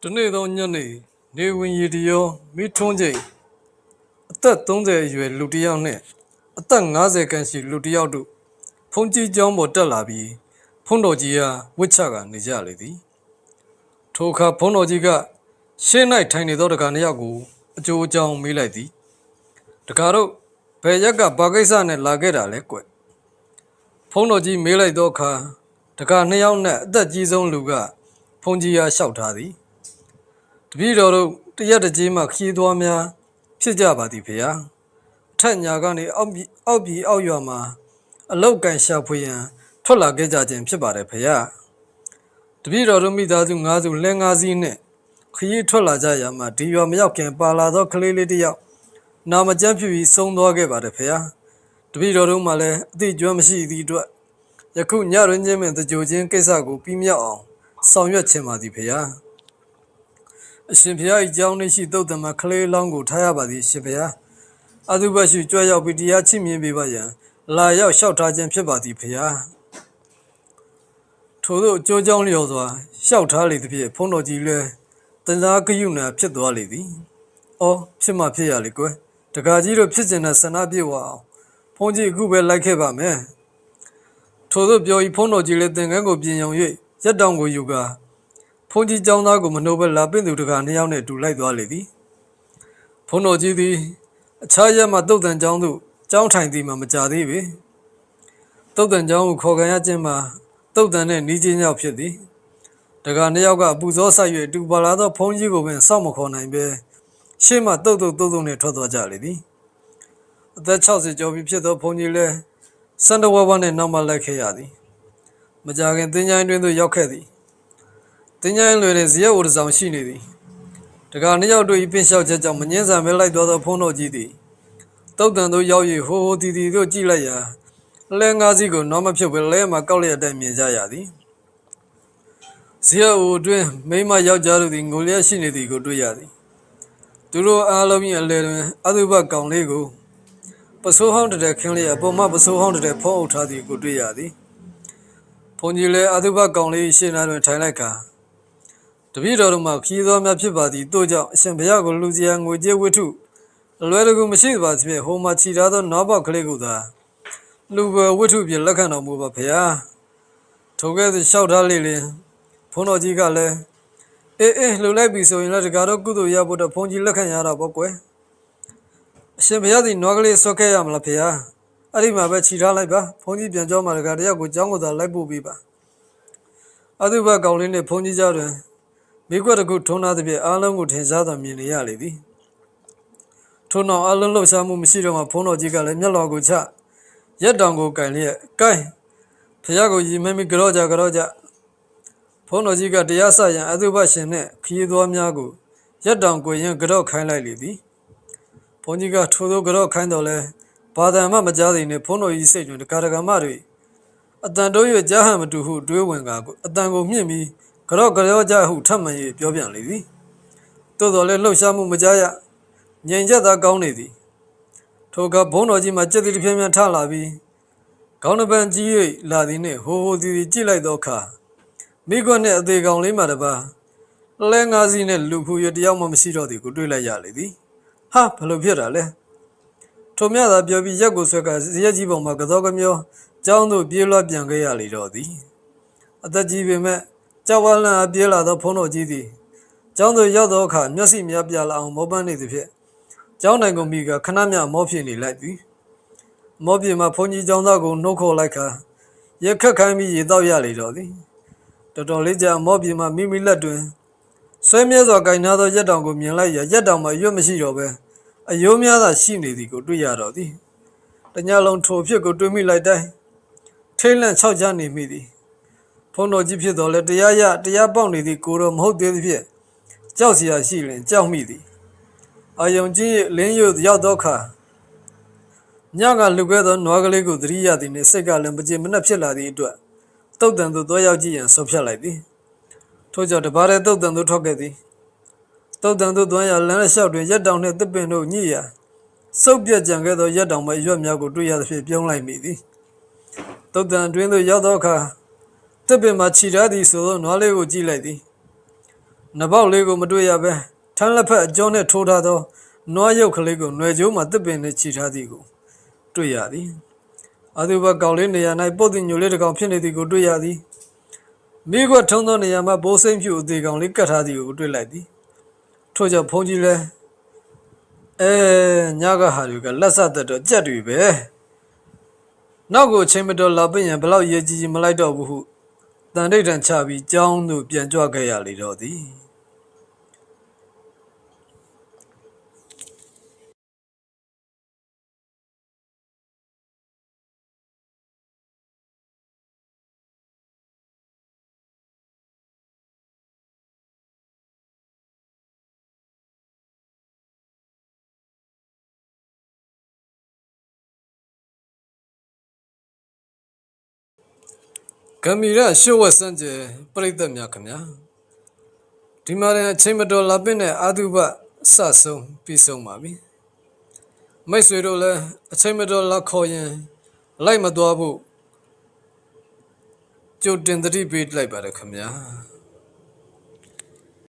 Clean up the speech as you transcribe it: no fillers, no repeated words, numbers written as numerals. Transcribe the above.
တနေ့သောညနေနေဝင်ရီတရောမိထွန်းချိန်အသက်30အရွယ်လူတစ်ယောက်နဲ့အသက်50ခန့်ရှိလူတစ်ယောက်တို့ဖုန်ကြီးကျောင်းပေါ်တက်လာပြီးဖုန်တော်ကြီးကဝစ်ချကနေကြလေသည်ထိုအခါဖုန်တော်ကြီးကရှေ့၌ထိုင်နေသောတကာနှစ်ယောက်ကိုအကျိုးအကြောင်းမေးလိုက်သည်တကာတို့ဘယ်ရက်ကဘာကိစ္စနဲ့လာခဲ့တာလဲကွဖုန်တော်ကြီးမေးလိုက်သောအခါတကာနှစ်ယောက်နဲ့အသက်ကြီးဆုံးလူကဖုန်ကြီးအားလျှောက်ထားသည်တပည့်တော်တို့တရက်တကြီးမှခီးသွားများဖြစ်ကြပါသည်ဖေဟာအထက်ညာကနေအောက်ပြည်အောက်ရွာမှာအလောက်ကန်ရှာဖွေရန်ထွက်လာခဲ့ကြခြင်းဖြစ်ပါတယ်ဖေဟာတပည့်တော်တို့မိသားစု9စုလဲ9စီးနဲ့ခရီးထွက်လာကြရမှာဒီရွာမရောက်ခင်ပါလာသောကလေးလေးတစ်ယောက်နာမကျန်းဖြစ်ပြီးဆုံးသွားခဲ့ပါတယ်ဖေဟာတပည့်တော်တို့မှလည်းအသိကျွမ်းမရှိသည့်အတွက်ယခုညရင်းချင်းပင်တကြိုချင်းကိစ္စကိုပြီးမြောက်အောင်ဆောင်ရွက်ခြင်းပါသည်ဖေဟာအရှင်ဘုရား၏ကြောင်းနှင့်ရှိသုတ်တမကလေးလောင်းကိုထားရပါသည်အရှင်ဘုရားအတုပရှိကြွရောက်ပြီးတရားချစ်မြင်ပေးပါရန်လာရောက်လျှောက်ထားခြင်းဖြစ်ပါသည်ဘုရားထို့သောအကျိုးကြောင့်လျော်စွာလျှောက်ထားလေသဖြင့်ဖုန်းတော်ကြီးလည်းတလားကယုနာဖြစ်သွားလေသည်အော်ဖြစ်မှဖြစ်ရလေကွယ်တကာကြီးတို့ဖြစ်ကျင်တဲ့ဆန္ဒပြေဝအောင်ဖုန်းကြီးအခုပဲလိုက်ခဲ့ပါမယ်ထို့သောပြောပြီးဖုန်းတော်ကြီးလည်းသင်္ကန်းကိုပြင်ယုံ၍ရက်တောင်ကိုယူကာဖုန်ကြီးကျောင်းသားကိုမနှုတ်ဘဲလာပင့်သူတကာနှစ်ယောက်နဲ့အတူလိုက်သွားလေသည်ဖုန်တော်ကြီးသည်အခြားရက်မှတုတ်တန်ကျောင်းသို့ကျောင်းထိုင်သည်မှမကြသေးပေတုတ်တန်ကျောင်းကိုခေါ်ခံရခြင်းမှာတုတ်တန်နဲ့နီးချင်းရောက်ဖြစ်သည်တကာနှစ်ယောက်ကအပူဇောဆိုင်၍အတူပါလာသောဖုန်ကြီးကိုပင်စောင့်မခေါ်နိုင်ပဲရှေ့မှတုတ်နဲ့ထွက်သွားကြလေသည်အသက်60ကျော်ပြီဖြစ်သောဖုန်ကြီးလည်းစန္ဒဝါးဝါနဲ့နောက်မှလိုက်ခဲ့ရသည်မကြခင်သင်္ချိုင်းတွင်သို့ရောက်ခဲ့သည်တင်ကြိုင်းလွယ်တဲ့ဇရက်ဝတဆောင်ရှိနေသည်တကာနှစ်ယောက်တို့၏ပင်လျှောက်ချက်ကြောင့်မငင်းဆန်ပဲလိုက်သွားသောဖုန်းတော်ကြီးသည်တုတ်တန်သို့ရောက်၍ဟိုတီတို့ကြည့်လိုက်ရာလဲ9စီးကိုနောက်မဖြစ်ပဲလဲမှာကောက်လျက်တိုင်မြင်ကြရသည်ဇရက်အိုအတွင်းမိမယောက်ျားတို့သည်ငိုလျက်ရှိနေသည်ကိုတွေ့ရသည်သူတို့အားလုံး၏အလဲတွင်အသုဘကောင်လေးကိုပစိုးဟောင်းတဲ့ခင်းလျက်အပေါ်မှပစိုးဟောင်းတဲ့ဖုံးအုပ်ထားသည်ကိုတွေ့ရသည်ဖုန်ကြီးလည်းအသုဘကောင်လေးရှေ့နားတွင်ထိုင်လိုက်ကာတပည့်တော်တို့မှခီးသောများဖြစ်ပါသည်တို့ကြောင့်အရှင်ဘုရားကိုလူစရာငွေကြေးဝတ္ထုအလွယ်တကူမရှိပါသဖြင့်ဟိုမှာခြိထားသောနွားပေါက်ကလေးကိုသာလူဘဝတ္ထုဖြင့်လက်ခံတော်မူပါဘုရားထိုကဲ့သို့လျှောက်ထားလေလင်ဘုန်းတော်ကြီးကလည်းအေးလှုပ်လိုက်ပြီဆိုရင်လည်းတကားတော့ကုသိုလ်ရဖို့တော့ဘုန်းကြီးလက်ခံရတာပေါ့ကွယ်အရှင်ဘုရားသည်နွားကလေးဆွဲခဲ့ရမလားဘုရားအဲ့ဒီမှာပဲခြိထားလိုက်ပါဘုန်းကြီးပြန်ကြောမှာတကားတယောက်ကိုကျောင်းကိုသာလိုက်ပို့ပေးပါအတုဘကောင်လေးနဲ့ဘုန်းကြီးကြားတွင်မိကွက်တစ်ခုထုံးထားသည်ဖြင့်အားလုံးကိုထင်ရှားစွာမြင်နေရလေသည်ထို့နောက်အားလုံးလှုပ်ရှားမှုမရှိတော့မှဘုန်းတော်ကြီးကလည်းမျက်လော်ကိုချရက်တောင်ကိုကင်လျက်ကိုင်းဖျားကိုရီမဲမိကြော့ကြဘုန်းတော်ကြီးကတရားစရန်အသုဘရှင်နှင့်ခရီးသွားများကိုရက်တောင်ကိုရင်ကြော့ခိုင်းလိုက်လေသည်ဘုန်းကြီးကထိုသောကြော့ခိုင်းတော်လဲဘာသာမှမကြားသည်နှင့်ဘုန်းတော်ကြီးစိတ်တွင်တကာမတွေအတန်တိုး၍ကြားဟန်မတူဟုတွေးဝင်ကာအတန်ကိုမြင့်ပြီးကြော့ကြဟုထပ်မံ၍ပြောပြန်လေသည်သို့တော်လည်းလှုပ်ရှားမှုမကြားရငြိမ်သက်သာကောင်းနေသည်ထိုကဘုန်းတော်ကြီးမှကြက်သည်တစ်ဖြည်းဖြည်းထလာပြီးခေါင်းတစ်ပန်းကြီး၍လာသည်နှင့်ဟိုသည်ကြည့်လိုက်သောအခါမိခွန်းနှင့်အသေးကောင်လေးမှတပါလဲ9စီးနှင့်လူဖူရတယောက်မှမရှိတော့သည်ကိုတွေ့လိုက်ရလေသည်ဟာဘလို့ဖြစ်တာလဲထိုမြသာပြောပြီးရက်ကိုဆွဲကဇရက်ကြီးပေါ်မှာကသောကမျောကျောင်းသို့ပြေးလွှတ်ပြန်ခဲ့ရလေတော့သည်အသက်ကြီးပေမဲ့ကြောက်ဝါလန့်အပြေးလာသောဖုန်းတော်ကြီးသည်ကျောင်းသို့ရောက်သောအခါမျက်စိများပြလာအောင်မောပန်းနေသည်ဖြင့်ကျောင်းတိုင်ကိုမိကခဏမျှမောဖြစ်နေလိုက်သည်မောပြေမှဘုန်းကြီးကျောင်းသားကိုနှုတ်ခေါ်လိုက်ခါရက်ခက်ခိုင်းပြီးရေတောက်ရလေတော့သည်တော်တော်လေးကြာမောပြေမှမိလက်တွင်ဆွဲမြဲစွာကင်ထားသောရက်တောင်ကိုမြင်လိုက်ရရက်တောင်မှာရွတ်မရှိတော့ပဲအယိုးများသာရှိနေသည်ကိုတွေ့ရတော့သည်တညလုံးထိုဖြစ်ကိုတွေးမိလိုက်တိုင်းထိတ်လန့်ခြောက်ခြားနေမိသည်ဖုန်းတော်ကြီးဖြစ်တော်လဲတရားပေါက်နေသည်ကိုတော့မဟုတ်သေးသည်ဖြင့်ကြောက်เสียရှိလင်ကြောက်မိသည်အာယုံကြီးလင်းရွရောက်သောအခါညကလူခဲ့သောနွားကလေးကိုသတိရသည်နှင့်စိတ်ကလည်းမကြေမနက်ဖြစ်လာသည့်အတွက်တုတ်တန်သို့သွားရောက်ကြည့်ရန်ဆုံးဖြတ်လိုက်သည်ထို့ကြောင့်တပါးတဲ့တုတ်တန်သို့ထွက်ခဲ့သည်တုတ်တန်သို့သွားရလမ်းလျှောက်တွင်ရက်တောင်နှင့်သစ်ပင်တို့ညှိရာစုပ်ပြတ်ကြံခဲ့သောရက်တောင်မှရွက်များကိုတွေ့ရသဖြင့်ပြုံးလိုက်မိသည်တုတ်တန်တွင်သို့ရောက်သောအခါသစ်ပင်မှာခြိထားသည်ဆိုသောနွားလေးကိုကြည့်လိုက်သည် နဘောက်လေးကိုမတွေ့ရပဲထမ်းလက်ဖက်အကျော်နှင့်ထိုးထားသောနွားရုပ်ကလေးကိုຫນွယ်ကျိုးမှတစ်ပင်နှင့်ချီထားသည်ကိုတွေ့ရသည်အသူဘကောင်လေးနေရာ၌ပုတ်တင်ညိုလေးတစ်ကောင်ဖြစ်နေသည်ကိုတွေ့ရသည်မိခွက်ထုံးသောနေရာမှာဘိုးစိမ့်ဖြူအသေးကောင်လေးကတ်ထားသည်ကိုတွေ့လိုက်သည်ထို့ကြောင့်ဖုန်ကြီးလည်းညကဟာတွေကလက်ဆက်သက်တော့ကြက်တွေပဲနောက်ကိုချိန်မတော်လာပင်ရန်ဘလောက်ရေးကြီးမလိုက်တော့ဘူးဟုတန်တိတ်တန်ချပြီးကြောင်းသို့ပြန်ကြွခဲ့ရလေတော့သည်ကမီရရှုဝတ်စံကျဲပြိတ္တများခင်ဗျာဒီမှာလည်းအချိန်မတော်လာပင့်တဲ့အာသုဘစဆုံးပြီးဆုံးပါပြီမိတ်ဆွေတို့လည်းအချိန်မတော်လာခေါ်ရင်လိုက်မသွားဖို့ကြိုတင်သတိပေးလိုက်ပါတယ်ခင်ဗျာ